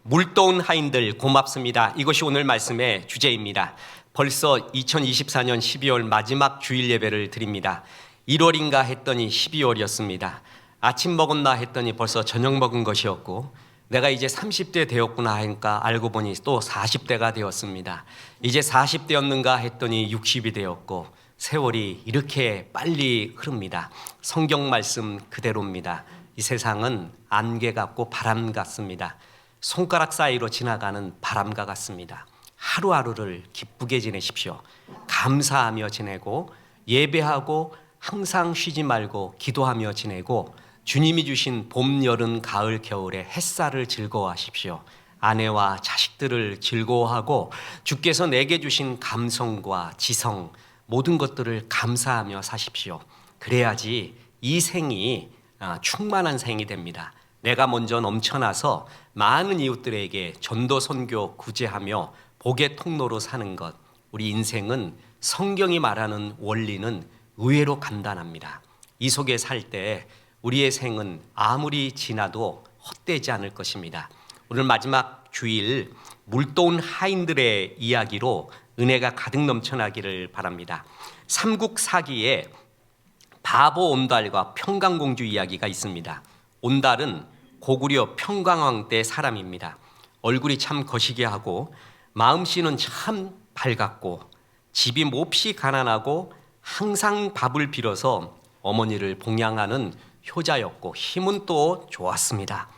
물도운 하인들 고맙습니다. 이것이 오늘 말씀의 주제입니다. 벌써 2024년 12월 마지막 주일 예배를 드립니다. 1월인가 했더니 12월이었습니다. 아침 먹었나 했더니 벌써 저녁 먹은 것이었고, 내가 이제 30대 되었구나 하니까 알고 보니 또 40대가 되었습니다. 이제 40대였는가 했더니 60이 되었고, 세월이 이렇게 빨리 흐릅니다. 성경 말씀 그대로입니다. 이 세상은 안개 같고 바람 같습니다. 손가락 사이로 지나가는 바람과 같습니다. 하루하루를 기쁘게 지내십시오. 감사하며 지내고 예배하고 항상 쉬지 말고 기도하며 지내고 주님이 주신 봄, 여름, 가을, 겨울의 햇살을 즐거워하십시오. 아내와 자식들을 즐거워하고 주께서 내게 주신 감성과 지성 모든 것들을 감사하며 사십시오. 그래야지 이 생이 충만한 생이 됩니다. 내가 먼저 넘쳐나서 많은 이웃들에게 전도 선교 구제하며 복의 통로로 사는 것. 우리 인생은 성경이 말하는 원리는 의외로 간단합니다. 이 속에 살 때 우리의 생은 아무리 지나도 헛되지 않을 것입니다. 오늘 마지막 주일 물도운 하인들의 이야기로 은혜가 가득 넘쳐나기를 바랍니다. 삼국사기에 바보 온달과 평강공주 이야기가 있습니다. 온달은 고구려 평강왕 때 사람입니다. 얼굴이 참 거시기하고 마음씨는 참 밝았고 집이 몹시 가난하고 항상 밥을 빌어서 어머니를 봉양하는 효자였고 힘은 또 좋았습니다.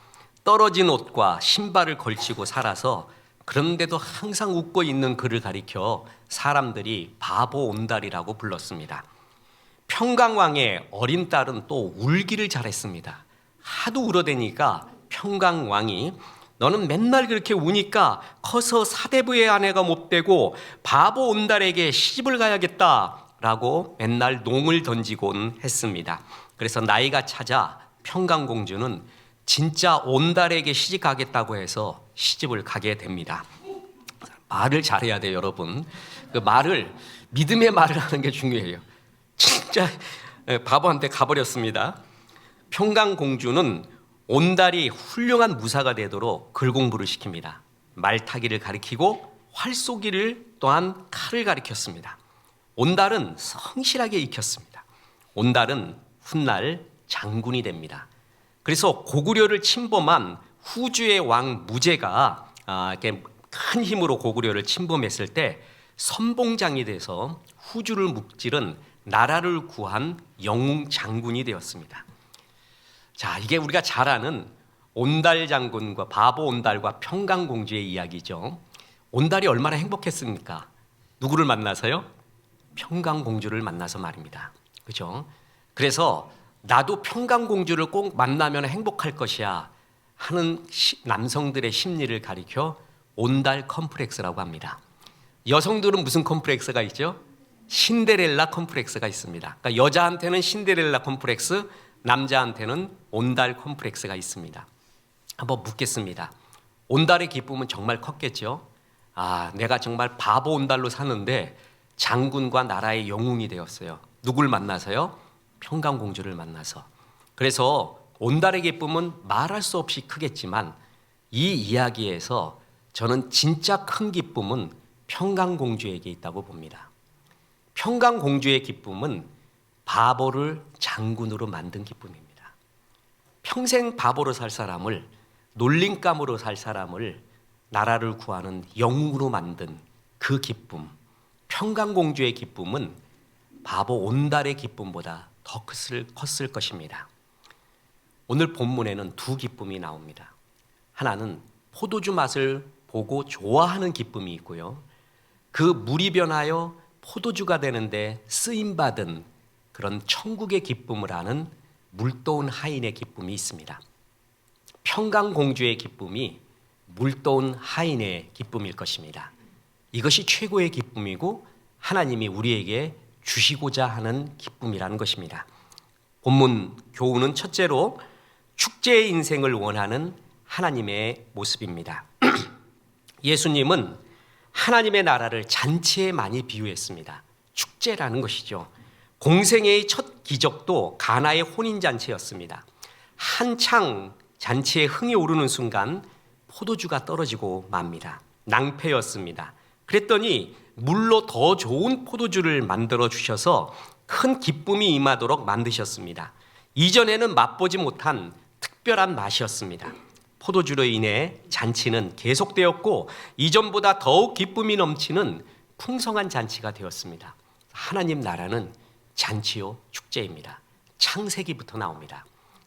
떨어진 옷과 신발을 걸치고 살아서 그런데도 항상 웃고 있는 그를 가리켜 사람들이 바보 온달이라고 불렀습니다. 평강왕의 어린 딸은 또 울기를 잘했습니다. 하도 울어대니까 평강왕이 너는 맨날 그렇게 우니까 커서 사대부의 아내가 못 되고 바보 온달에게 시집을 가야겠다라고 맨날 농을 던지곤 했습니다. 그래서 나이가 차자 평강공주는 진짜 온달에게 시집 가겠다고 해서 시집을 가게 됩니다. 말을 잘해야 돼요, 여러분. 그 말을 믿음의 말을 하는 게 중요해요. 진짜 바보한테 가버렸습니다. 평강공주는 온달이 훌륭한 무사가 되도록 글 공부를 시킵니다. 말타기를 가리키고 활쏘기를 또한 칼을 가리켰습니다. 온달은 성실하게 익혔습니다. 온달은 훗날 장군이 됩니다. 그래서 고구려를 침범한 후주의 왕 무제가 큰 힘으로 고구려를 침범했을 때 선봉장이 돼서 후주를 무찌른 나라를 구한 영웅 장군이 되었습니다. 자, 이게 우리가 잘 아는 온달 장군과 바보 온달과 평강공주의 이야기죠. 온달이 얼마나 행복했습니까? 누구를 만나서요? 평강공주를 만나서 말입니다. 그죠? 그래서 나도 평강공주를 꼭 만나면 행복할 것이야 하는 남성들의 심리를 가리켜 온달 컴플렉스라고 합니다. 여성들은 무슨 컴플렉스가 있죠? 신데렐라 컴플렉스가 있습니다. 그러니까 여자한테는 신데렐라 컴플렉스, 남자한테는 온달 컴플렉스가 있습니다. 한번 묻겠습니다. 온달의 기쁨은 정말 컸겠죠? 내가 정말 바보 온달로 사는데 장군과 나라의 영웅이 되었어요. 누굴 만나서요? 평강공주를 만나서. 그래서 온달의 기쁨은 말할 수 없이 크겠지만 이 이야기에서 저는 진짜 큰 기쁨은 평강공주에게 있다고 봅니다. 평강공주의 기쁨은 바보를 장군으로 만든 기쁨입니다. 평생 바보로 살 사람을, 놀림감으로 살 사람을 나라를 구하는 영웅으로 만든 그 기쁨, 평강공주의 기쁨은 바보 온달의 기쁨보다 더 컸을 것입니다. 오늘 본문에는 두 기쁨이 나옵니다. 하나는 포도주 맛을 보고 좋아하는 기쁨이 있고요. 그 물이 변하여 포도주가 되는데 쓰임받은 그런 천국의 기쁨을 아는 물도운 하인의 기쁨이 있습니다. 평강공주의 기쁨이 물도운 하인의 기쁨일 것입니다. 이것이 최고의 기쁨이고 하나님이 우리에게 주시고자 하는 기쁨이라는 것입니다. 본문 교훈은 첫째로 축제의 인생을 원하는 하나님의 모습입니다. 예수님은 하나님의 나라를 잔치에 많이 비유했습니다. 축제라는 것이죠. 공생애의 첫 기적도 가나의 혼인잔치였습니다. 한창 잔치에 흥이 오르는 순간 포도주가 떨어지고 맙니다. 낭패였습니다. 그랬더니 물로 더 좋은 포도주를 만들어 주셔서 큰 기쁨이 임하도록 만드셨습니다. 이전에는 맛보지 못한 특별한 맛이었습니다. 포도주로 인해 잔치는 계속되었고 이전보다 더욱 기쁨이 넘치는 풍성한 잔치가 되었습니다. 하나님 나라는 잔치요 축제입니다. 창세기부터 나옵니다.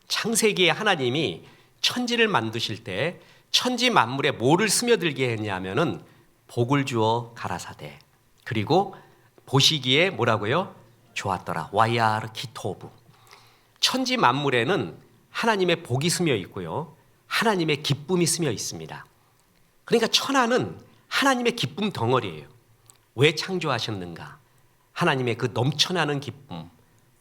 창세기에 하나님이 천지를 만드실 때 천지 만물에 뭐를 스며들게 했냐면은 복을 주어 가라사대, 그리고 보시기에 뭐라고요? 좋았더라. 와이아르 키토브. 천지 만물에는 하나님의 복이 스며 있고요, 하나님의 기쁨이 스며 있습니다. 그러니까 천하는 하나님의 기쁨 덩어리예요. 왜 창조하셨는가? 하나님의 그 넘쳐나는 기쁨,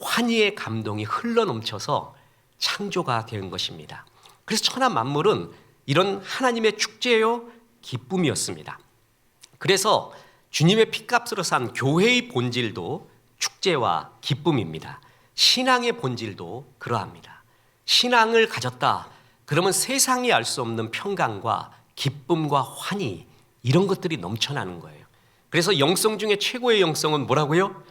환희의 감동이 흘러 넘쳐서 창조가 된 것입니다. 그래서 천하 만물은 이런 하나님의 축제요 기쁨이었습니다. 그래서 주님의 피값으로 산 교회의 본질도 축제와 기쁨입니다. 신앙의 본질도 그러합니다. 신앙을 가졌다 그러면 세상이 알 수 없는 평강과 기쁨과 환희, 이런 것들이 넘쳐나는 거예요. 그래서 영성 중에 최고의 영성은 뭐라고요?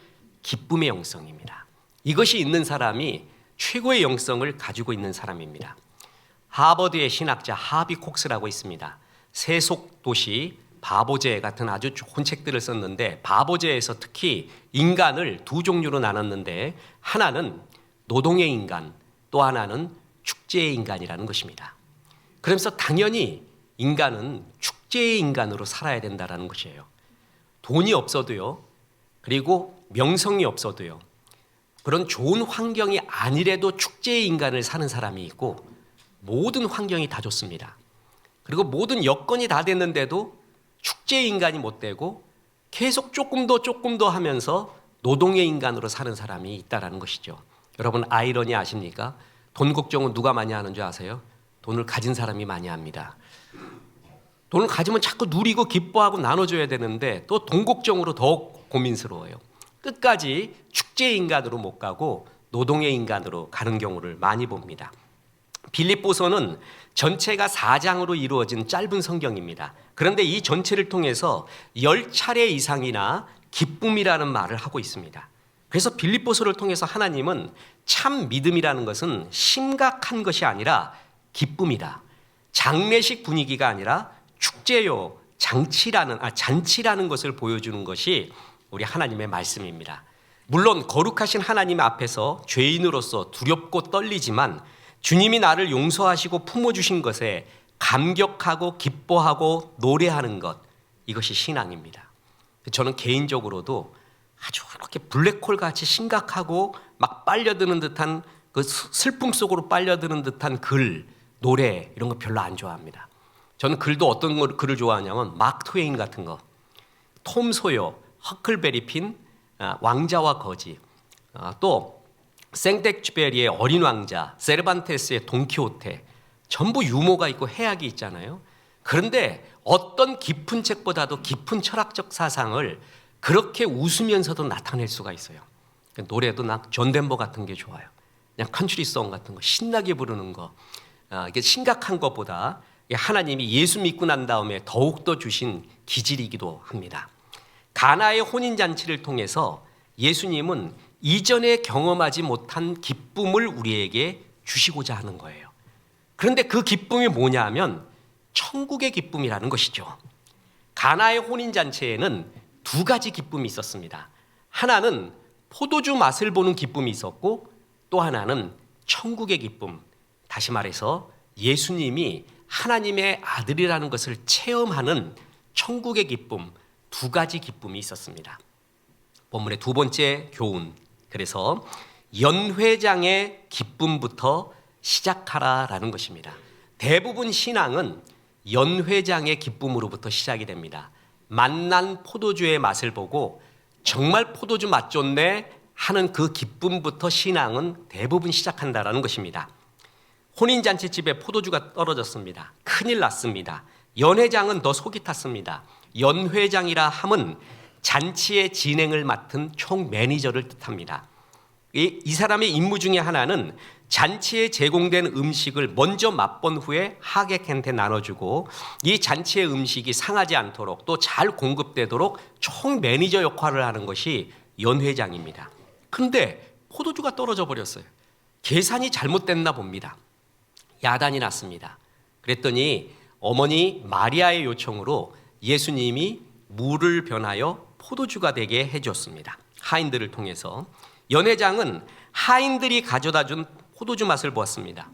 기쁨의 영성입니다. 이것이 있는 사람이 최고의 영성을 가지고 있는 사람입니다. 하버드의 신학자 하비 콕스라고 있습니다. 세속도시 바보제 같은 아주 좋은 책들을 썼는데, 바보제에서 특히 인간을 두 종류로 나눴는데, 하나는 노동의 인간, 또 하나는 축제의 인간이라는 것입니다. 그러면서 당연히 인간은 축제의 인간으로 살아야 된다는 것이에요. 돈이 없어도요, 그리고 명성이 없어도요, 그런 좋은 환경이 아니래도 축제의 인간을 사는 사람이 있고, 모든 환경이 다 좋습니다. 그리고 모든 여건이 다 됐는데도 축제의 인간이 못 되고 계속 조금 더 하면서 노동의 인간으로 사는 사람이 있다는 것이죠. 여러분, 아이러니 아십니까? 돈 걱정은 누가 많이 하는 줄 아세요? 돈을 가진 사람이 많이 합니다. 돈을 가지면 자꾸 누리고 기뻐하고 나눠줘야 되는데 또 돈 걱정으로 더욱 고민스러워요. 끝까지 축제의 인간으로 못 가고 노동의 인간으로 가는 경우를 많이 봅니다. 빌립보서는 전체가 4장으로 이루어진 짧은 성경입니다. 그런데 이 전체를 통해서 10차례 이상이나 기쁨이라는 말을 하고 있습니다. 그래서 빌립보서를 통해서 하나님은 참 믿음이라는 것은 심각한 것이 아니라 기쁨이다. 장례식 분위기가 아니라 축제요, 잔치라는 것을 보여주는 것이 우리 하나님의 말씀입니다. 물론 거룩하신 하나님 앞에서 죄인으로서 두렵고 떨리지만 주님이 나를 용서하시고 품어주신 것에 감격하고 기뻐하고 노래하는 것, 이것이 신앙입니다. 저는 개인적으로도 아주 그렇게 블랙홀 같이 심각하고 막 빨려드는 듯한 그 슬픔 속으로 빨려드는 듯한 글, 노래, 이런 거 별로 안 좋아합니다. 저는 글도 어떤 글을 좋아하냐면 마크 트웨인 같은 거, 톰 소요, 허클베리 핀, 왕자와 거지, 또 생텍쥐페리의 어린 왕자, 세르반테스의 돈키호테, 전부 유머가 있고 해악이 있잖아요. 그런데 어떤 깊은 책보다도 깊은 철학적 사상을 그렇게 웃으면서도 나타낼 수가 있어요. 노래도 존 덴버 같은 게 좋아요. 그냥 컨트리송 같은 거 신나게 부르는 거, 이게 심각한 것보다 하나님이 예수 믿고 난 다음에 더욱더 주신 기질이기도 합니다. 가나의 혼인잔치를 통해서 예수님은 이전에 경험하지 못한 기쁨을 우리에게 주시고자 하는 거예요. 그런데 그 기쁨이 뭐냐 하면 천국의 기쁨이라는 것이죠. 가나의 혼인잔치에는 두 가지 기쁨이 있었습니다. 하나는 포도주 맛을 보는 기쁨이 있었고, 또 하나는 천국의 기쁨, 다시 말해서 예수님이 하나님의 아들이라는 것을 체험하는 천국의 기쁨, 두 가지 기쁨이 있었습니다. 본문의 두 번째 교훈, 그래서 연회장의 기쁨부터 시작하라라는 것입니다. 대부분 신앙은 연회장의 기쁨으로부터 시작이 됩니다. 맛난 포도주의 맛을 보고 정말 포도주 맛 좋네 하는 그 기쁨부터 신앙은 대부분 시작한다라는 것입니다. 혼인잔치집에 포도주가 떨어졌습니다. 큰일 났습니다. 연회장은 더 속이 탔습니다. 연회장이라 함은 잔치의 진행을 맡은 총 매니저를 뜻합니다. 이 사람의 임무 중에 하나는 잔치에 제공된 음식을 먼저 맛본 후에 하객한테 나눠주고 이 잔치의 음식이 상하지 않도록 또 잘 공급되도록 총 매니저 역할을 하는 것이 연회장입니다. 그런데 포도주가 떨어져 버렸어요. 계산이 잘못됐나 봅니다. 야단이 났습니다. 그랬더니 어머니 마리아의 요청으로 예수님이 물을 변하여 포도주가 되게 해줬습니다. 하인들을 통해서. 연회장은 하인들이 가져다 준 포도주 맛을 보았습니다.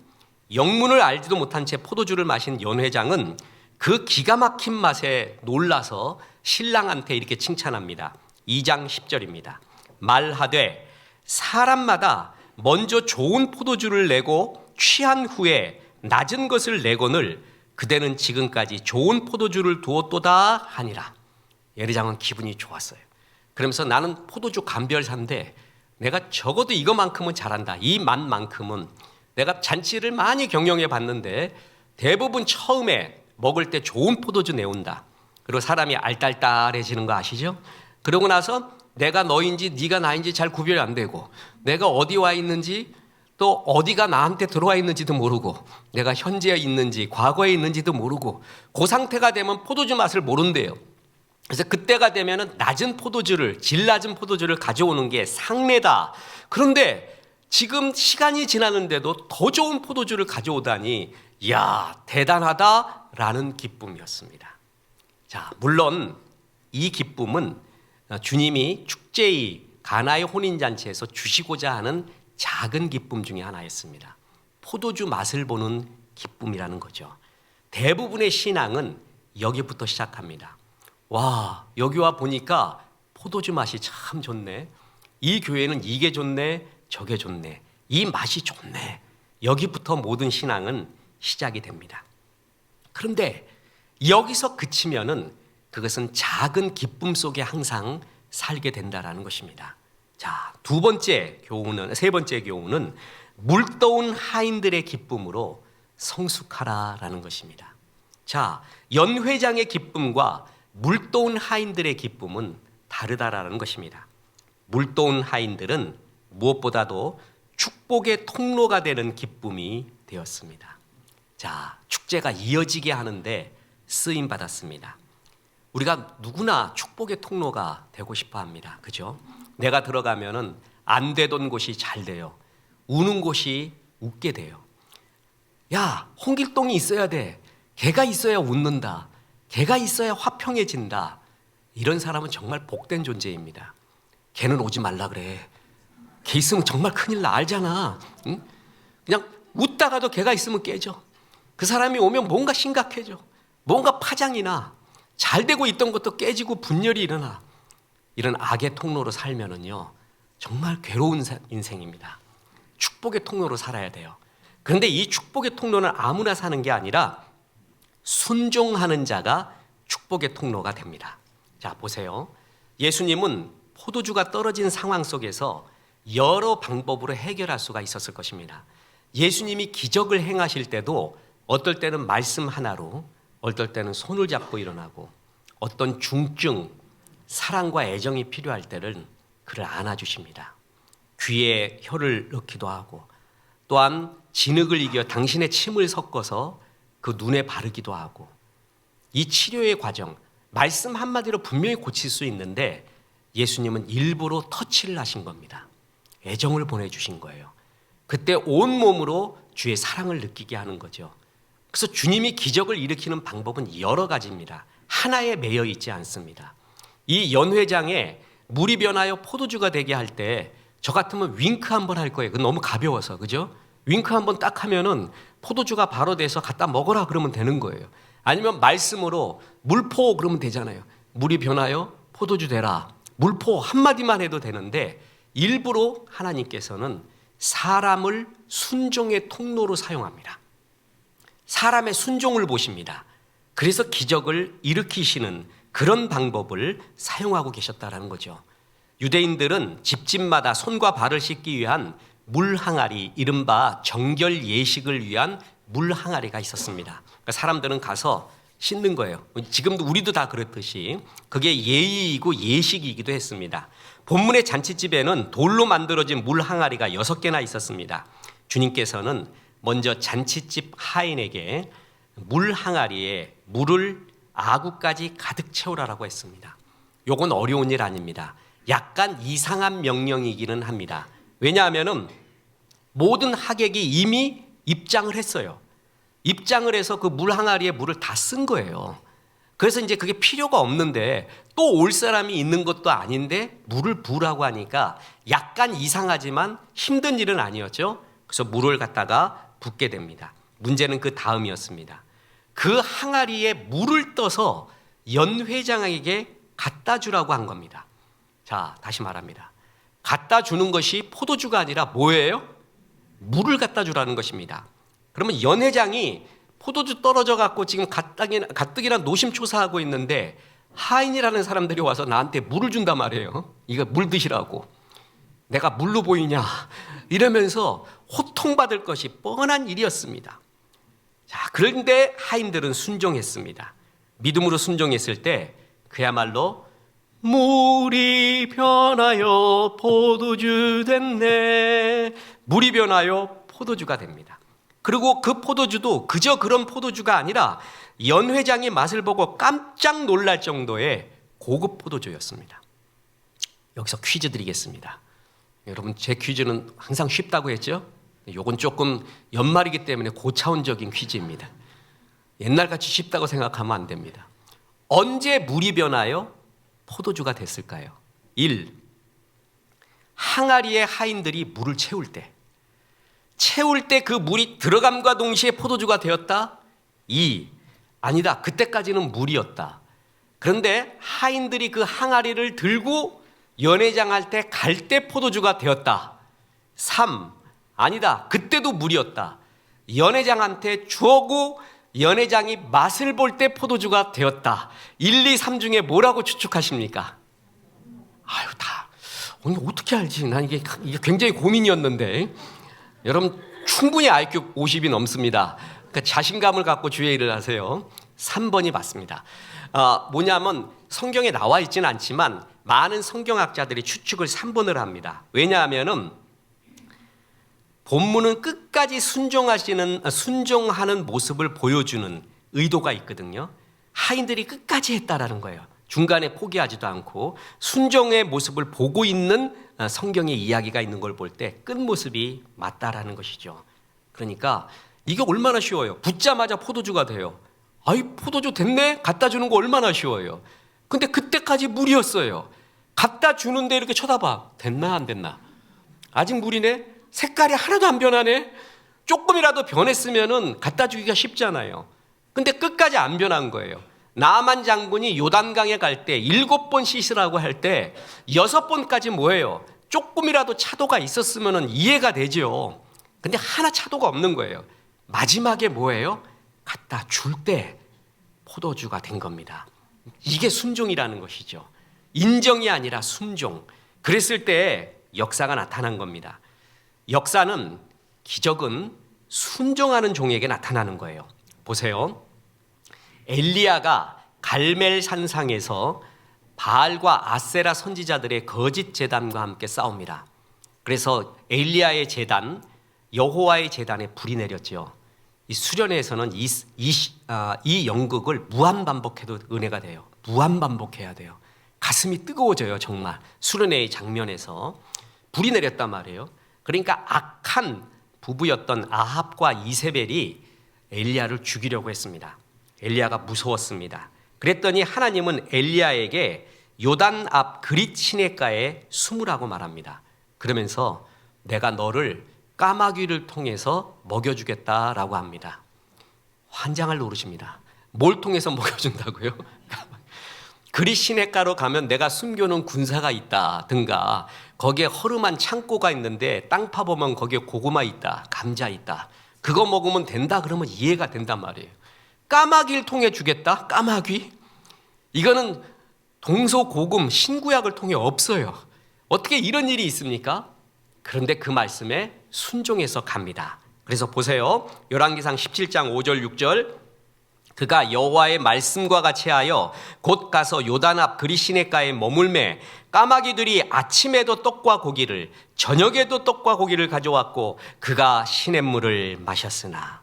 영문을 알지도 못한 채 포도주를 마신 연회장은 그 기가 막힌 맛에 놀라서 신랑한테 이렇게 칭찬합니다. 2장 10절입니다. 말하되 사람마다 먼저 좋은 포도주를 내고 취한 후에 낮은 것을 내거늘 그대는 지금까지 좋은 포도주를 두었도다 하니라. 연회장은 기분이 좋았어요. 그러면서 나는 포도주 감별사인데 내가 적어도 이거만큼은 잘한다. 이 맛만큼은 내가 잔치를 많이 경영해 봤는데 대부분 처음에 먹을 때 좋은 포도주 내온다. 그리고 사람이 알딸딸해지는 거 아시죠? 그러고 나서 내가 너인지 네가 나인지 잘 구별이 안 되고 내가 어디 와 있는지 또 어디가 나한테 들어와 있는지도 모르고 내가 현재에 있는지 과거에 있는지도 모르고 그 상태가 되면 포도주 맛을 모른대요. 그래서 그때가 되면은 질 낮은 포도주를 가져오는 게 상례다. 그런데 지금 시간이 지나는데도 더 좋은 포도주를 가져오다니, 이야, 대단하다라는 기쁨이었습니다. 자, 물론 이 기쁨은 주님이 축제의 가나의 혼인잔치에서 주시고자 하는 작은 기쁨 중에 하나였습니다. 포도주 맛을 보는 기쁨이라는 거죠. 대부분의 신앙은 여기부터 시작합니다. 와, 여기 와 보니까 포도주 맛이 참 좋네. 이 교회는 이게 좋네, 저게 좋네. 이 맛이 좋네. 여기부터 모든 신앙은 시작이 됩니다. 그런데 여기서 그치면은 그것은 작은 기쁨 속에 항상 살게 된다라는 것입니다. 자, 세 번째 교훈은 물떠온 하인들의 기쁨으로 성숙하라라는 것입니다. 자, 연회장의 기쁨과 물떠온 하인들의 기쁨은 다르다라는 것입니다. 물떠온 하인들은 무엇보다도 축복의 통로가 되는 기쁨이 되었습니다. 자, 축제가 이어지게 하는데 쓰임 받았습니다. 우리가 누구나 축복의 통로가 되고 싶어 합니다. 그죠? 내가 들어가면은 안 되던 곳이 잘 돼요. 우는 곳이 웃게 돼요. 야, 홍길동이 있어야 돼. 걔가 있어야 웃는다. 걔가 있어야 화평해진다. 이런 사람은 정말 복된 존재입니다. 걔는 오지 말라 그래. 걔 있으면 정말 큰일 나. 알잖아. 응? 그냥 웃다가도 걔가 있으면 깨져. 그 사람이 오면 뭔가 심각해져. 뭔가 파장이 나. 잘 되고 있던 것도 깨지고 분열이 일어나. 이런 악의 통로로 살면은요, 정말 괴로운 인생입니다. 축복의 통로로 살아야 돼요. 그런데 이 축복의 통로는 아무나 사는 게 아니라 순종하는 자가 축복의 통로가 됩니다. 자, 보세요. 예수님은 포도주가 떨어진 상황 속에서 여러 방법으로 해결할 수가 있었을 것입니다. 예수님이 기적을 행하실 때도 어떨 때는 말씀 하나로, 어떨 때는 손을 잡고 일어나고, 어떤 중증, 사랑과 애정이 필요할 때는 그를 안아주십니다. 귀에 혀를 넣기도 하고, 또한 진흙을 이겨 당신의 침을 섞어서 그 눈에 바르기도 하고, 이 치료의 과정, 말씀 한마디로 분명히 고칠 수 있는데 예수님은 일부러 터치를 하신 겁니다. 애정을 보내주신 거예요. 그때 온몸으로 주의 사랑을 느끼게 하는 거죠. 그래서 주님이 기적을 일으키는 방법은 여러 가지입니다. 하나에 매여 있지 않습니다. 이 연회장에 물이 변하여 포도주가 되게 할 때 저 같으면 윙크 한번 할 거예요. 그건 너무 가벼워서, 그죠? 윙크 한번 딱 하면은 포도주가 바로 돼서 갖다 먹어라 그러면 되는 거예요. 아니면 말씀으로 물포 그러면 되잖아요. 물이 변하여 포도주 되라. 물포 한마디만 해도 되는데 일부러 하나님께서는 사람을 순종의 통로로 사용합니다. 사람의 순종을 보십니다. 그래서 기적을 일으키시는 그런 방법을 사용하고 계셨다는 거죠. 유대인들은 집집마다 손과 발을 씻기 위한 물 항아리, 이른바 정결 예식을 위한 물 항아리가 있었습니다. 그러니까 사람들은 가서 씻는 거예요. 지금도 우리도 다 그렇듯이 그게 예의이고 예식이기도 했습니다. 본문의 잔치집에는 돌로 만들어진 물 항아리가 6개나 있었습니다. 주님께서는 먼저 잔치집 하인에게 물 항아리에 물을 아구까지 가득 채우라고 했습니다. 요건 어려운 일 아닙니다. 약간 이상한 명령이기는 합니다. 왜냐하면은 모든 하객이 이미 입장을 했어요. 입장을 해서 그 물 항아리에 물을 다 쓴 거예요. 그래서 이제 그게 필요가 없는데 또 올 사람이 있는 것도 아닌데 물을 부으라고 하니까 약간 이상하지만 힘든 일은 아니었죠. 그래서 물을 갖다가 붓게 됩니다. 문제는 그 다음이었습니다. 그 항아리에 물을 떠서 연 회장에게 갖다 주라고 한 겁니다. 자, 다시 말합니다. 갖다 주는 것이 포도주가 아니라 뭐예요? 물을 갖다 주라는 것입니다. 그러면 연 회장이 포도주 떨어져 갖고 지금 가뜩이나 노심초사하고 있는데 하인이라는 사람들이 와서 나한테 물을 준단 말이에요. 이거 물 드시라고. 내가 물로 보이냐? 이러면서 호통받을 것이 뻔한 일이었습니다. 자, 그런데 하인들은 순종했습니다. 믿음으로 순종했을 때 그야말로 물이 변하여 포도주 됐네. 물이 변하여 포도주가 됩니다. 그리고 그 포도주도 그저 그런 포도주가 아니라 연 회장이 맛을 보고 깜짝 놀랄 정도의 고급 포도주였습니다. 여기서 퀴즈 드리겠습니다. 여러분, 제 퀴즈는 항상 쉽다고 했죠? 요건 조금 연말이기 때문에 고차원적인 퀴즈입니다. 옛날같이 쉽다고 생각하면 안 됩니다. 언제 물이 변하여 포도주가 됐을까요? 1. 항아리에 하인들이 물을 채울 때 그 물이 들어감과 동시에 포도주가 되었다. 2. 아니다. 그때까지는 물이었다. 그런데 하인들이 그 항아리를 들고 연회장 할 때 갈 때 포도주가 되었다. 3. 아니다. 그때도 물이었다. 연회장한테 주어고 연회장이 맛을 볼 때 포도주가 되었다. 1, 2, 3 중에 뭐라고 추측하십니까? 아유, 다. 어떻게 알지? 난 이게 굉장히 고민이었는데. 여러분, 충분히 IQ 50이 넘습니다. 그러니까 자신감을 갖고 주의 일을 하세요. 3번이 맞습니다. 뭐냐면 성경에 나와 있지는 않지만 많은 성경학자들이 추측을 3번을 합니다. 왜냐하면은 본문은 끝까지 순종하는 모습을 보여주는 의도가 있거든요. 하인들이 끝까지 했다라는 거예요. 중간에 포기하지도 않고 순종의 모습을 보고 있는 성경의 이야기가 있는 걸 볼 때 끝모습이 맞다라는 것이죠. 그러니까 이게 얼마나 쉬워요. 붓자마자 포도주가 돼요. 아이, 포도주 됐네? 갖다 주는 거 얼마나 쉬워요. 근데 그때까지 물이었어요. 갖다 주는데 이렇게 쳐다봐. 됐나 안 됐나? 아직 물이네? 색깔이 하나도 안 변하네? 조금이라도 변했으면은 갖다 주기가 쉽잖아요. 근데 끝까지 안 변한 거예요. 나만 장군이 요단강에 갈 때 7번 씻으라고 할 때 6번까지 뭐예요? 조금이라도 차도가 있었으면 이해가 되죠. 근데 하나 차도가 없는 거예요. 마지막에 뭐예요? 갖다 줄 때 포도주가 된 겁니다. 이게 순종이라는 것이죠. 인정이 아니라 순종. 그랬을 때 역사가 나타난 겁니다. 역사는, 기적은 순종하는 종에게 나타나는 거예요. 보세요. 엘리야가 갈멜 산상에서 바알과 아세라 선지자들의 거짓 제단과 함께 싸웁니다. 그래서 엘리야의 제단, 여호와의 제단에 불이 내렸죠. 이 수련회에서는 이 연극을 무한 반복해도 은혜가 돼요. 무한 반복해야 돼요. 가슴이 뜨거워져요. 정말 수련회의 장면에서 불이 내렸단 말이에요. 그러니까 악한 부부였던 아합과 이세벨이 엘리야를 죽이려고 했습니다. 엘리야가 무서웠습니다. 그랬더니 하나님은 엘리야에게 요단 앞 그릿 시냇가에 숨으라고 말합니다. 그러면서 내가 너를 까마귀를 통해서 먹여주겠다라고 합니다. 환장을 노르십니다. 뭘 통해서 먹여준다고요? 그릿 시냇가로 가면 내가 숨겨놓은 군사가 있다든가 거기에 허름한 창고가 있는데 땅 파보면 거기에 고구마 있다, 감자 있다. 그거 먹으면 된다 그러면 이해가 된단 말이에요. 까마귀를 통해 주겠다? 까마귀? 이거는 동서고금 신구약을 통해 없어요. 어떻게 이런 일이 있습니까? 그런데 그 말씀에 순종해서 갑니다. 그래서 보세요. 열왕기상 17장 5절 6절 그가 여호와의 말씀과 같이 하여 곧 가서 요단 앞 그리시네가에 머물매 까마귀들이 아침에도 떡과 고기를 저녁에도 떡과 고기를 가져왔고 그가 시냇물을 마셨으나.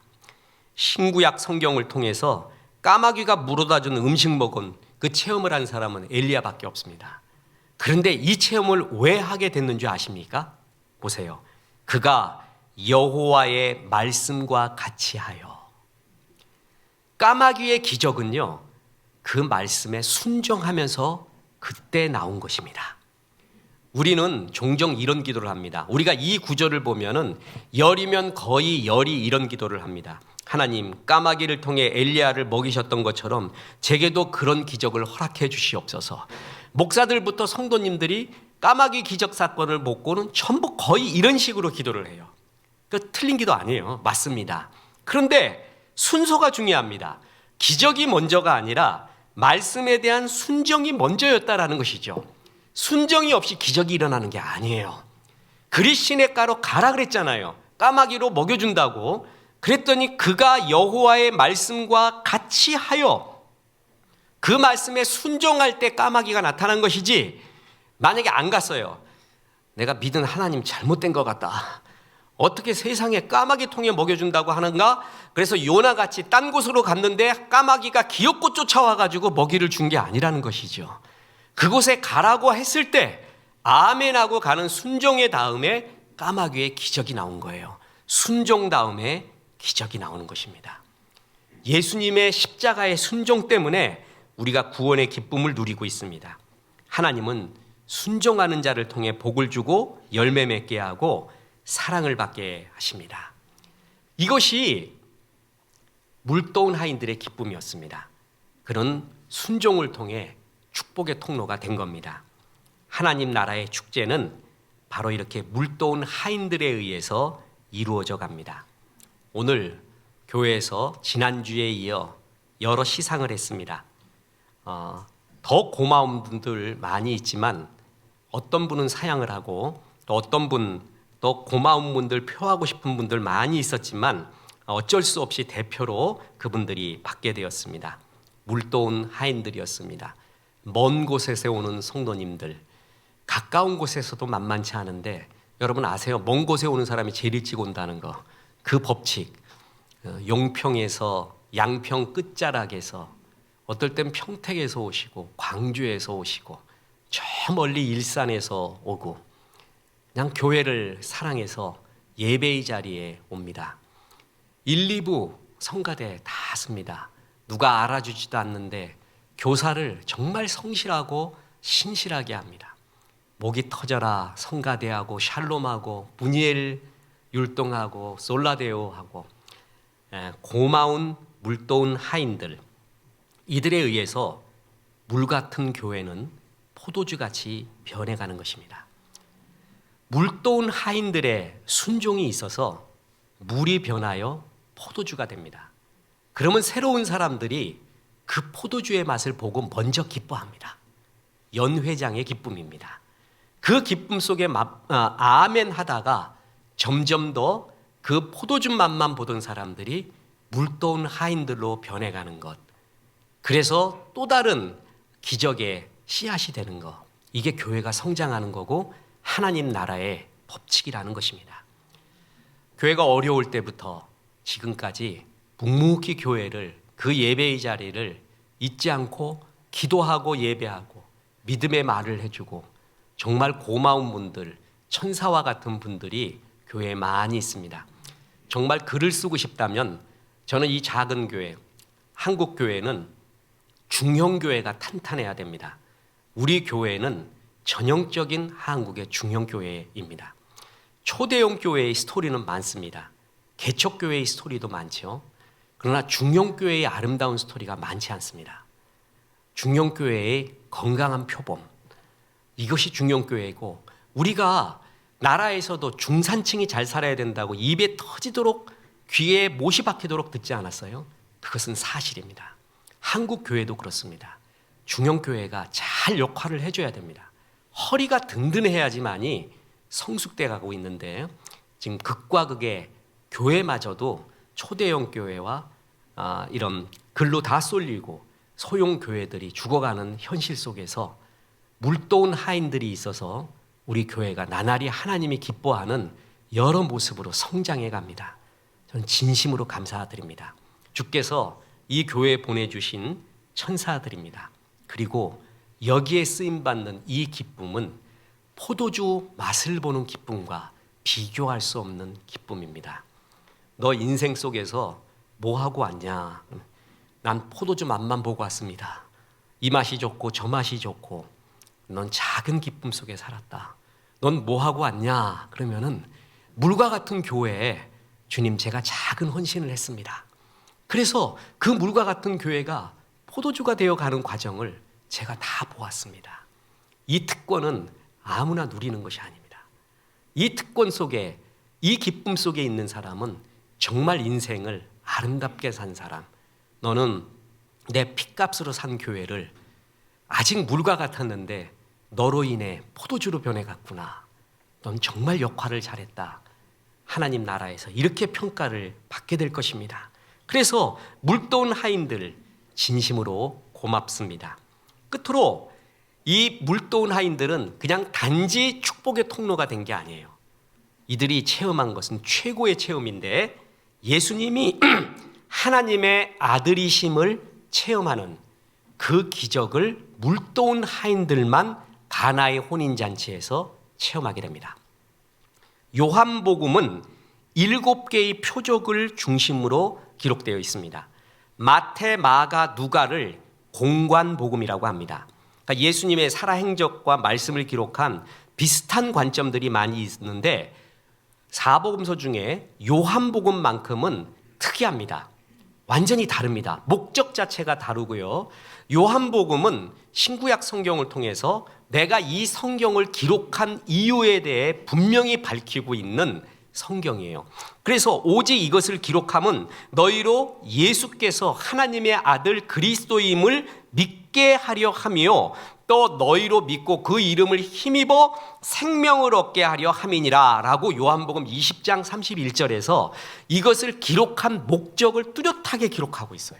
신구약 성경을 통해서 까마귀가 물어다 준 음식 먹은 그 체험을 한 사람은 엘리야밖에 없습니다. 그런데 이 체험을 왜 하게 됐는 줄 아십니까? 보세요. 그가 여호와의 말씀과 같이 하여. 까마귀의 기적은요, 그 말씀에 순종하면서 그때 나온 것입니다. 우리는 종종 이런 기도를 합니다. 우리가 이 구절을 보면은 열이면 거의 열이 이런 기도를 합니다. 하나님, 까마귀를 통해 엘리야를 먹이셨던 것처럼 제게도 그런 기적을 허락해 주시옵소서. 목사들부터 성도님들이 까마귀 기적 사건을 먹고는 전부 거의 이런 식으로 기도를 해요. 그 틀린 기도 아니에요. 맞습니다. 그런데 순서가 중요합니다. 기적이 먼저가 아니라 말씀에 대한 순종이 먼저였다라는 것이죠. 순종이 없이 기적이 일어나는 게 아니에요. 그리시네가로 가라 그랬잖아요. 까마귀로 먹여준다고. 그랬더니 그가 여호와의 말씀과 같이 하여 그 말씀에 순종할 때 까마귀가 나타난 것이지, 만약에 안 갔어요. 내가 믿은 하나님 잘못된 것 같다. 어떻게 세상에 까마귀 통에 먹여준다고 하는가? 그래서 요나같이 딴 곳으로 갔는데 까마귀가 기어코 쫓아와가지고 먹이를 준 게 아니라는 것이죠. 그곳에 가라고 했을 때 아멘하고 가는 순종의 다음에 까마귀의 기적이 나온 거예요. 순종 다음에 기적이 나오는 것입니다. 예수님의 십자가의 순종 때문에 우리가 구원의 기쁨을 누리고 있습니다. 하나님은 순종하는 자를 통해 복을 주고 열매 맺게 하고 사랑을 받게 하십니다. 이것이 물도운 하인들의 기쁨이었습니다. 그런 순종을 통해 축복의 통로가 된 겁니다. 하나님 나라의 축제는 바로 이렇게 물도운 하인들에 의해서 이루어져 갑니다. 오늘 교회에서 지난주에 이어 여러 시상을 했습니다. 더 고마운 분들 많이 있지만 어떤 분은 사양을 하고 또 어떤 분 또 고마운 분들 표하고 싶은 분들 많이 있었지만 어쩔 수 없이 대표로 그분들이 받게 되었습니다. 물도운 하인들이었습니다. 먼 곳에서 오는 성도님들, 가까운 곳에서도 만만치 않은데 여러분 아세요? 먼 곳에 오는 사람이 제일 일찍 온다는 거. 그 법칙, 용평에서 양평 끝자락에서 어떨 땐 평택에서 오시고 광주에서 오시고 저 멀리 일산에서 오고 그냥 교회를 사랑해서 예배의 자리에 옵니다. 1, 2부 성가대 다 씁니다. 누가 알아주지도 않는데 교사를 정말 성실하고 신실하게 합니다. 목이 터져라 성가대하고 샬롬하고 무니엘 율동하고 솔라데오하고 고마운 물도운 하인들, 이들에 의해서 물 같은 교회는 포도주같이 변해가는 것입니다. 물도운 하인들의 순종이 있어서 물이 변하여 포도주가 됩니다. 그러면 새로운 사람들이 그 포도주의 맛을 보고 먼저 기뻐합니다. 연회장의 기쁨입니다. 그 기쁨 속에 아멘 하다가 점점 더 그 포도주 맛만 보던 사람들이 물도운 하인들로 변해가는 것. 그래서 또 다른 기적의 씨앗이 되는 것. 이게 교회가 성장하는 거고 하나님 나라의 법칙이라는 것입니다. 교회가 어려울 때부터 지금까지 묵묵히 교회를, 그 예배의 자리를 잊지 않고 기도하고 예배하고 믿음의 말을 해주고 정말 고마운 분들, 천사와 같은 분들이 교회에 많이 있습니다. 정말 글을 쓰고 싶다면 저는 이 작은 교회, 한국 교회는 중형교회가 탄탄해야 됩니다. 우리 교회는 전형적인 한국의 중형교회입니다. 초대형 교회의 스토리는 많습니다. 개척교회의 스토리도 많죠. 그러나 중형교회의 아름다운 스토리가 많지 않습니다. 중형교회의 건강한 표범, 이것이 중형교회이고, 우리가 나라에서도 중산층이 잘 살아야 된다고 입에 터지도록 귀에 못이 박히도록 듣지 않았어요? 그것은 사실입니다. 한국 교회도 그렇습니다. 중형교회가 잘 역할을 해줘야 됩니다. 허리가 든든해야지만이 성숙돼 가고 있는데 지금 극과 극의 교회마저도 초대형 교회와 이런 글로 다 쏠리고 소용교회들이 죽어가는 현실 속에서 물도운 하인들이 있어서 우리 교회가 나날이 하나님이 기뻐하는 여러 모습으로 성장해 갑니다. 저는 진심으로 감사드립니다. 주께서 이 교회에 보내주신 천사들입니다. 그리고 여기에 쓰임받는 이 기쁨은 포도주 맛을 보는 기쁨과 비교할 수 없는 기쁨입니다. 너 인생 속에서 뭐 하고 왔냐? 난 포도주 맛만 보고 왔습니다. 이 맛이 좋고 저 맛이 좋고 넌 작은 기쁨 속에 살았다. 넌 뭐 하고 왔냐? 그러면은 물과 같은 교회에 주님 제가 작은 헌신을 했습니다. 그래서 그 물과 같은 교회가 포도주가 되어 가는 과정을 제가 다 보았습니다. 이 특권은 아무나 누리는 것이 아닙니다. 이 특권 속에, 이 기쁨 속에 있는 사람은 정말 인생을 아름답게 산 사람. 너는 내 핏값으로 산 교회를 아직 물과 같았는데 너로 인해 포도주로 변해갔구나. 넌 정말 역할을 잘했다. 하나님 나라에서 이렇게 평가를 받게 될 것입니다. 그래서 물도운 하인들 진심으로 고맙습니다. 끝으로 이 물도운 하인들은 그냥 단지 축복의 통로가 된 게 아니에요. 이들이 체험한 것은 최고의 체험인데 예수님이 하나님의 아들이심을 체험하는 그 기적을 물도운 하인들만 가나의 혼인잔치에서 체험하게 됩니다. 요한복음은 7개의 표적을 중심으로 기록되어 있습니다. 마태, 마가, 누가를 공관복음이라고 합니다. 그러니까 예수님의 살아행적과 말씀을 기록한 비슷한 관점들이 많이 있는데 사복음서 중에 요한복음만큼은 특이합니다. 완전히 다릅니다. 목적 자체가 다르고요. 요한복음은 신구약 성경을 통해서 내가 이 성경을 기록한 이유에 대해 분명히 밝히고 있는 성경이에요. 그래서 오직 이것을 기록함은 너희로 예수께서 하나님의 아들 그리스도임을 믿게 하려 하며 또 너희로 믿고 그 이름을 힘입어 생명을 얻게 하려 함이니라 라고 요한복음 20장 31절에서 이것을 기록한 목적을 뚜렷하게 기록하고 있어요.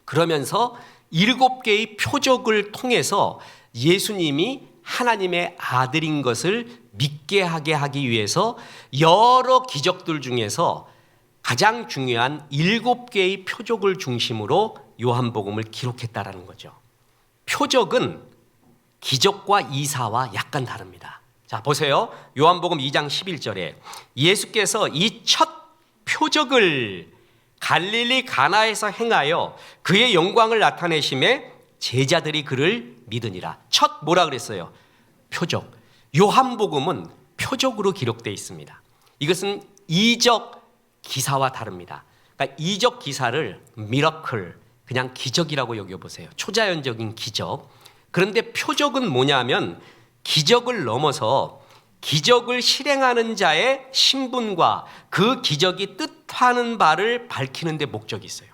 그러면서 7개의 표적을 통해서 예수님이 하나님의 아들인 것을 믿게 하게 하기 위해서 여러 기적들 중에서 가장 중요한 7개의 표적을 중심으로 요한복음을 기록했다라는 거죠. 표적은 기적과 이사와 약간 다릅니다. 자, 보세요. 요한복음 2장 11절에 예수께서 이 첫 표적을 갈릴리 가나에서 행하여 그의 영광을 나타내심에 제자들이 그를 믿으니라. 첫 뭐라 그랬어요? 표적. 요한복음은 표적으로 기록되어 있습니다. 이것은 이적 기사와 다릅니다. 그러니까 이적 기사를 미러클, 그냥 기적이라고 여겨보세요. 초자연적인 기적. 그런데 표적은 뭐냐면 기적을 넘어서 기적을 실행하는 자의 신분과 그 기적이 뜻하는 바를 밝히는 데 목적이 있어요.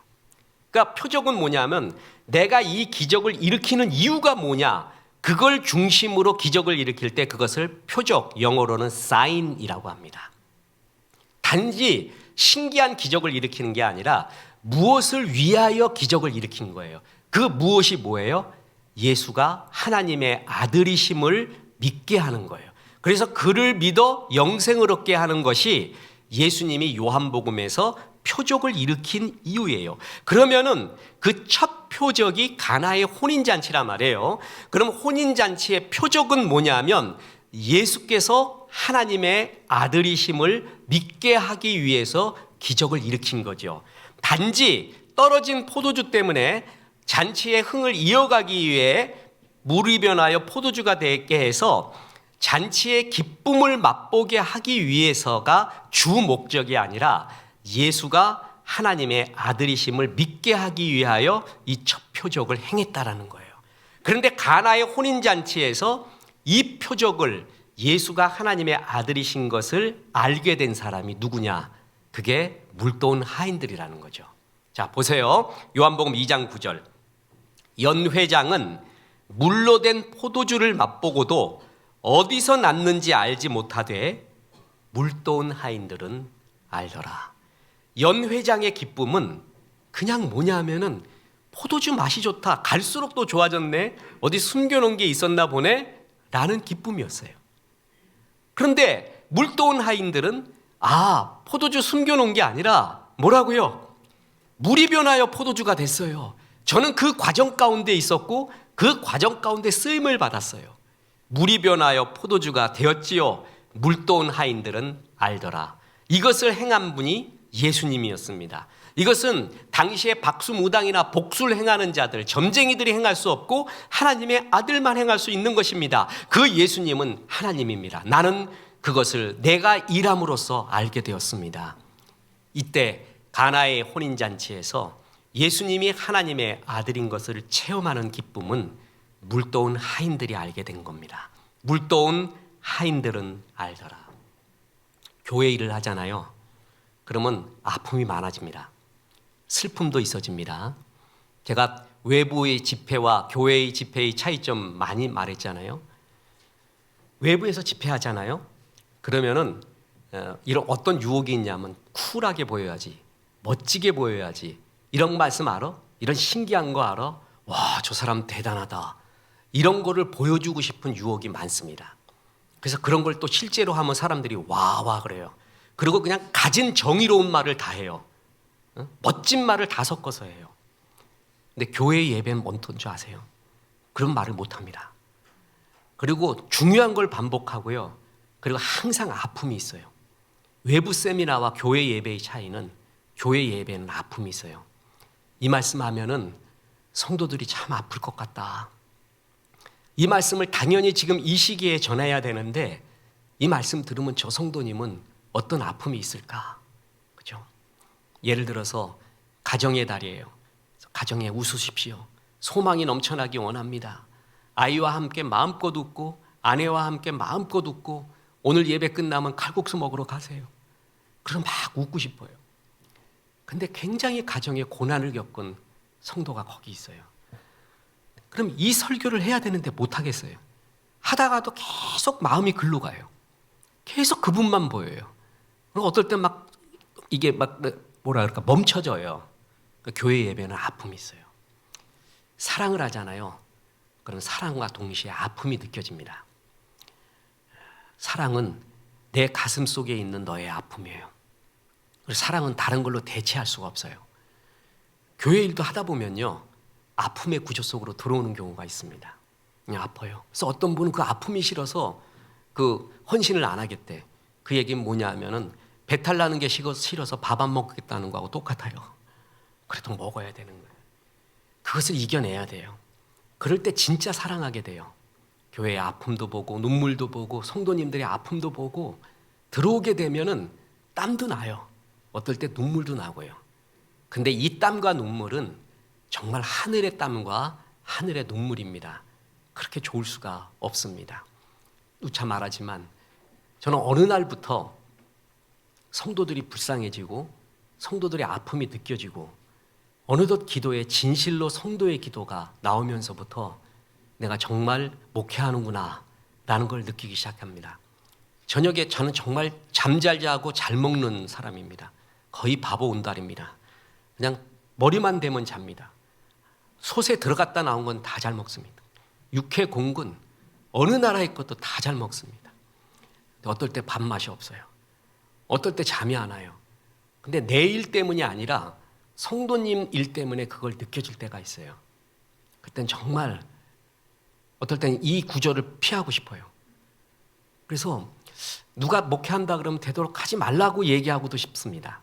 그러니까 표적은 뭐냐면 내가 이 기적을 일으키는 이유가 뭐냐, 그걸 중심으로 기적을 일으킬 때 그것을 표적, 영어로는 sign이라고 합니다. 단지 신기한 기적을 일으키는 게 아니라 무엇을 위하여 기적을 일으킨 거예요. 그 무엇이 뭐예요? 예수가 하나님의 아들이심을 믿게 하는 거예요. 그래서 그를 믿어 영생을 얻게 하는 것이 예수님이 요한복음에서 표적을 일으킨 이유예요. 그러면은 그 첫 표적이 가나의 혼인잔치란 말이에요. 그럼 혼인잔치의 표적은 뭐냐면 예수께서 하나님의 아들이심을 믿게 하기 위해서 기적을 일으킨 거죠. 단지 떨어진 포도주 때문에 잔치의 흥을 이어가기 위해 물이 변하여 포도주가 되게 해서 잔치의 기쁨을 맛보게 하기 위해서가 주 목적이 아니라 예수가 하나님의 아들이심을 믿게 하기 위하여 이 첫 표적을 행했다라는 거예요. 그런데 가나의 혼인잔치에서 이 표적을 예수가 하나님의 아들이신 것을 알게 된 사람이 누구냐? 그게 물도운 하인들이라는 거죠. 자, 보세요. 요한복음 2장 9절. 연회장은 물로 된 포도주를 맛보고도 어디서 났는지 알지 못하되 물도운 하인들은 알더라. 연회장의 기쁨은 그냥 뭐냐면은 포도주 맛이 좋다. 갈수록 또 좋아졌네. 어디 숨겨놓은 게 있었나 보네. 라는 기쁨이었어요. 그런데 물도온 하인들은 포도주 숨겨놓은 게 아니라 뭐라고요? 물이 변하여 포도주가 됐어요. 저는 그 과정 가운데 있었고 그 과정 가운데 쓰임을 받았어요. 물이 변하여 포도주가 되었지요. 물도온 하인들은 알더라. 이것을 행한 분이 예수님이었습니다. 이것은 당시에 박수무당이나 복수를 행하는 자들, 점쟁이들이 행할 수 없고 하나님의 아들만 행할 수 있는 것입니다. 그 예수님은 하나님입니다. 나는 그것을 내가 일함으로써 알게 되었습니다. 이때 가나의 혼인잔치에서 예수님이 하나님의 아들인 것을 체험하는 기쁨은 물도온 하인들이 알게 된 겁니다. 물도온 하인들은 알더라. 교회 일을 하잖아요. 그러면 아픔이 많아집니다. 슬픔도 있어집니다. 제가 외부의 집회와 교회의 집회의 차이점 많이 말했잖아요. 외부에서 집회하잖아요. 그러면은 이런 어떤 유혹이 있냐면 쿨하게 보여야지, 멋지게 보여야지. 이런 말씀 알아? 이런 신기한 거 알아? 와, 저 사람 대단하다. 이런 거를 보여주고 싶은 유혹이 많습니다. 그래서 그런 걸 또 실제로 하면 사람들이 와 그래요. 그리고 그냥 가진 정의로운 말을 다 해요. 멋진 말을 다 섞어서 해요. 근데 교회 예배는 뭔 줄 아세요? 그런 말을 못 합니다. 그리고 중요한 걸 반복하고요. 그리고 항상 아픔이 있어요. 외부 세미나와 교회 예배의 차이는 교회 예배는 아픔이 있어요. 이 말씀하면은 성도들이 참 아플 것 같다. 이 말씀을 당연히 지금 이 시기에 전해야 되는데 이 말씀 들으면 저 성도님은 어떤 아픔이 있을까? 그죠? 예를 들어서 가정의 달이에요. 가정에 웃으십시오. 소망이 넘쳐나기 원합니다. 아이와 함께 마음껏 웃고 아내와 함께 마음껏 웃고 오늘 예배 끝나면 칼국수 먹으러 가세요. 그럼 막 웃고 싶어요. 근데 굉장히 가정에 고난을 겪은 성도가 거기 있어요. 그럼 이 설교를 해야 되는데 못 하겠어요. 하다가도 계속 마음이 글로 가요. 계속 그분만 보여요. 그리고 어떨 땐 막 이게 막 뭐라 그럴까 멈춰져요. 교회 예배는 아픔이 있어요. 사랑을 하잖아요. 그럼 사랑과 동시에 아픔이 느껴집니다. 사랑은 내 가슴 속에 있는 너의 아픔이에요. 그리고 사랑은 다른 걸로 대체할 수가 없어요. 교회 일도 하다 보면요. 아픔의 구조 속으로 들어오는 경우가 있습니다. 그냥 아파요. 그래서 어떤 분은 그 아픔이 싫어서 그 헌신을 안 하겠대. 그 얘기는 뭐냐 하면은 배탈 나는 게 싫어서 밥 안 먹겠다는 거하고 똑같아요. 그래도 먹어야 되는 거예요. 그것을 이겨내야 돼요. 그럴 때 진짜 사랑하게 돼요. 교회의 아픔도 보고 눈물도 보고 성도님들의 아픔도 보고 들어오게 되면은 땀도 나요. 어떨 때 눈물도 나고요. 근데 이 땀과 눈물은 정말 하늘의 땀과 하늘의 눈물입니다. 그렇게 좋을 수가 없습니다. 누차 말하지만 저는 어느 날부터 성도들이 불쌍해지고 성도들의 아픔이 느껴지고 어느덧 기도에 진실로 성도의 기도가 나오면서부터 내가 정말 목회하는구나 라는 걸 느끼기 시작합니다. 저녁에 저는 정말 잠 잘 자고 잘 먹는 사람입니다. 거의 바보 온달입니다. 그냥 머리만 대면 잡니다. 솥에 들어갔다 나온 건 다 잘 먹습니다. 육회 공군 어느 나라의 것도 다 잘 먹습니다. 어떨 때 밥맛이 없어요. 어떨 때 잠이 안 와요. 근데 내 일 때문이 아니라 성도님 일 때문에 그걸 느껴질 때가 있어요. 그땐 정말 어떨 땐 이 구조를 피하고 싶어요. 그래서 누가 목회한다 그러면 되도록 하지 말라고 얘기하고도 싶습니다.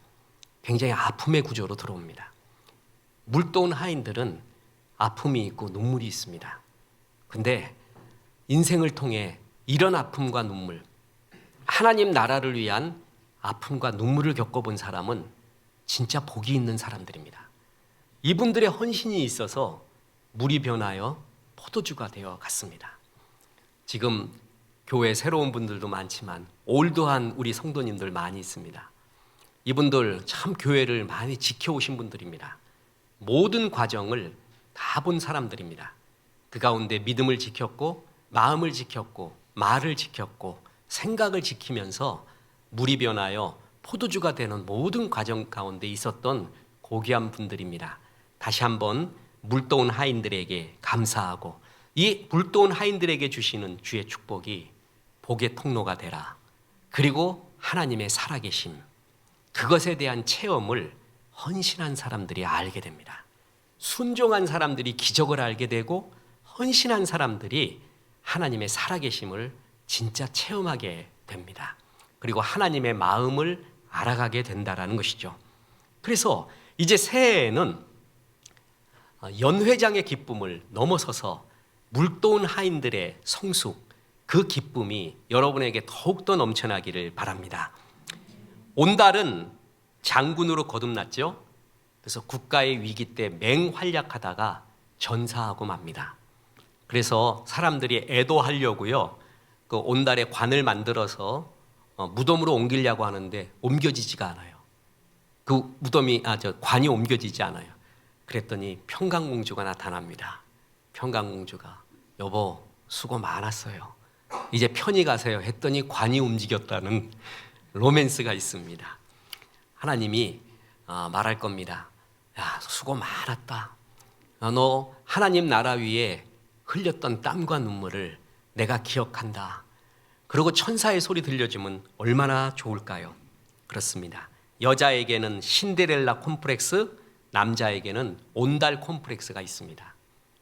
굉장히 아픔의 구조로 들어옵니다. 물도온 하인들은 아픔이 있고 눈물이 있습니다. 근데 인생을 통해 이런 아픔과 눈물, 하나님 나라를 위한 아픔과 눈물을 겪어본 사람은 진짜 복이 있는 사람들입니다. 이분들의 헌신이 있어서 물이 변하여 포도주가 되어 갔습니다. 지금 교회 새로운 분들도 많지만 올드한 우리 성도님들 많이 있습니다. 이분들 참 교회를 많이 지켜오신 분들입니다. 모든 과정을 다 본 사람들입니다. 그 가운데 믿음을 지켰고 마음을 지켰고 말을 지켰고 생각을 지키면서 물이 변하여 포도주가 되는 모든 과정 가운데 있었던 고귀한 분들입니다. 다시 한번 물도온 하인들에게 감사하고 이 물도온 하인들에게 주시는 주의 축복이 복의 통로가 되라. 그리고 하나님의 살아계심, 그것에 대한 체험을 헌신한 사람들이 알게 됩니다. 순종한 사람들이 기적을 알게 되고 헌신한 사람들이 하나님의 살아계심을 진짜 체험하게 됩니다. 그리고 하나님의 마음을 알아가게 된다라는 것이죠. 그래서 이제 새해에는 연회장의 기쁨을 넘어서서 물도온 하인들의 성숙, 그 기쁨이 여러분에게 더욱더 넘쳐나기를 바랍니다. 온달은 장군으로 거듭났죠. 그래서 국가의 위기 때 맹활약하다가 전사하고 맙니다. 그래서 사람들이 애도하려고요, 그 온달에 관을 만들어서 무덤으로 옮기려고 하는데 옮겨지지가 않아요. 그 무덤이 관이 옮겨지지 않아요. 그랬더니 평강공주가 나타납니다. 평강공주가 여보 수고 많았어요. 이제 편히 가세요 했더니 관이 움직였다는 로맨스가 있습니다. 하나님이 말할 겁니다. 야, 수고 많았다. 너 하나님 나라 위에 흘렸던 땀과 눈물을 내가 기억한다. 그리고 천사의 소리 들려주면 얼마나 좋을까요? 그렇습니다. 여자에게는 신데렐라 콤플렉스, 남자에게는 온달 콤플렉스가 있습니다.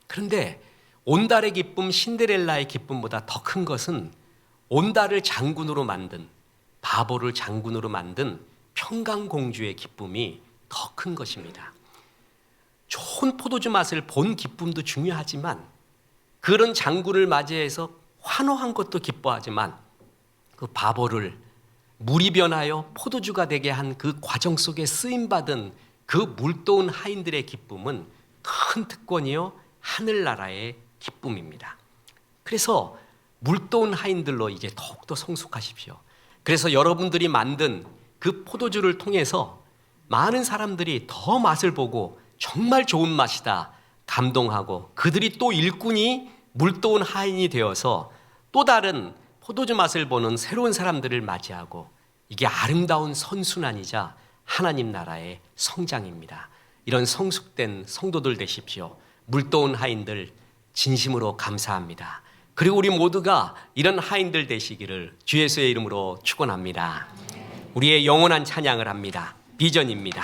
그런데 온달의 기쁨, 신데렐라의 기쁨보다 더 큰 것은 온달을 장군으로 만든, 바보를 장군으로 만든 평강공주의 기쁨이 더 큰 것입니다. 좋은 포도주 맛을 본 기쁨도 중요하지만 그런 장군을 맞이해서 환호한 것도 기뻐하지만 그 바보를 물이 변하여 포도주가 되게 한 그 과정 속에 쓰임받은 그 물도온 하인들의 기쁨은 큰 특권이요 하늘나라의 기쁨입니다. 그래서 물도온 하인들로 이제 더욱더 성숙하십시오. 그래서 여러분들이 만든 그 포도주를 통해서 많은 사람들이 더 맛을 보고 정말 좋은 맛이다 감동하고 그들이 또 일꾼이 물도온 하인이 되어서 또 다른 포도주 맛을 보는 새로운 사람들을 맞이하고 이게 아름다운 선순환이자 하나님 나라의 성장입니다. 이런 성숙된 성도들 되십시오. 물도온 하인들 진심으로 감사합니다. 그리고 우리 모두가 이런 하인들 되시기를 주 예수의 이름으로 축원합니다. 우리의 영원한 찬양을 합니다. 비전입니다.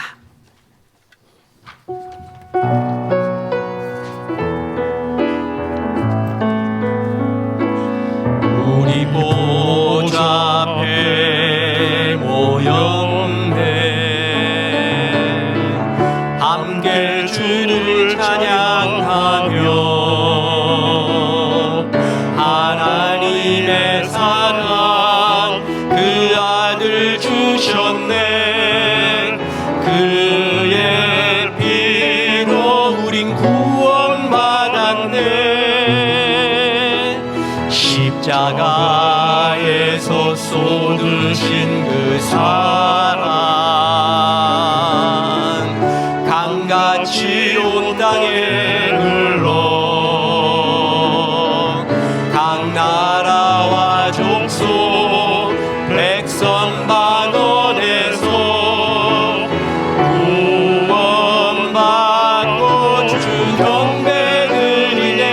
우리 보좌 앞에 모였네. 함께 주를 찬양하며 하나님의 사랑 그 아들 주셨네. 그의 피로 우린 구원받았네. 십자가에서 쏟으신 그 사랑 강같이 온 땅에 흘러 각 나라와 족속 백성 만원에서 구원받고 주 경배 드리네.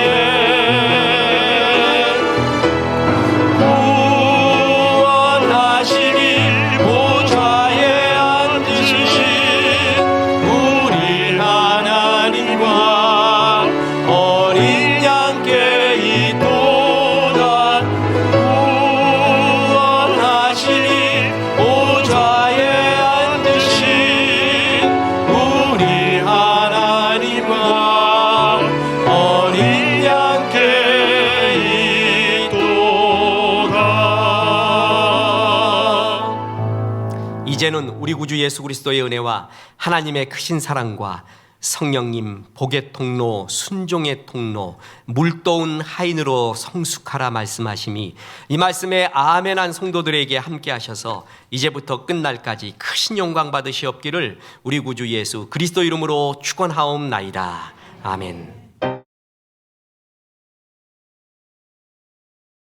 구원하시길 보좌에 앉으신 우리 하나님과 어린 양께 있도다. 구원하시길 보좌에 앉으신 우리 하나님과 어린 양께 있도다. 이제는 우리 구주 예수 그리스도의 은혜와 하나님의 크신 사랑과 성령님 복의 통로, 순종의 통로, 물도온 하인으로 성숙하라 말씀하심이 이 말씀에 아멘한 성도들에게 함께 하셔서 이제부터 끝날까지 크신 영광 받으시옵기를 우리 구주 예수 그리스도 이름으로 축원하옵나이다. 아멘.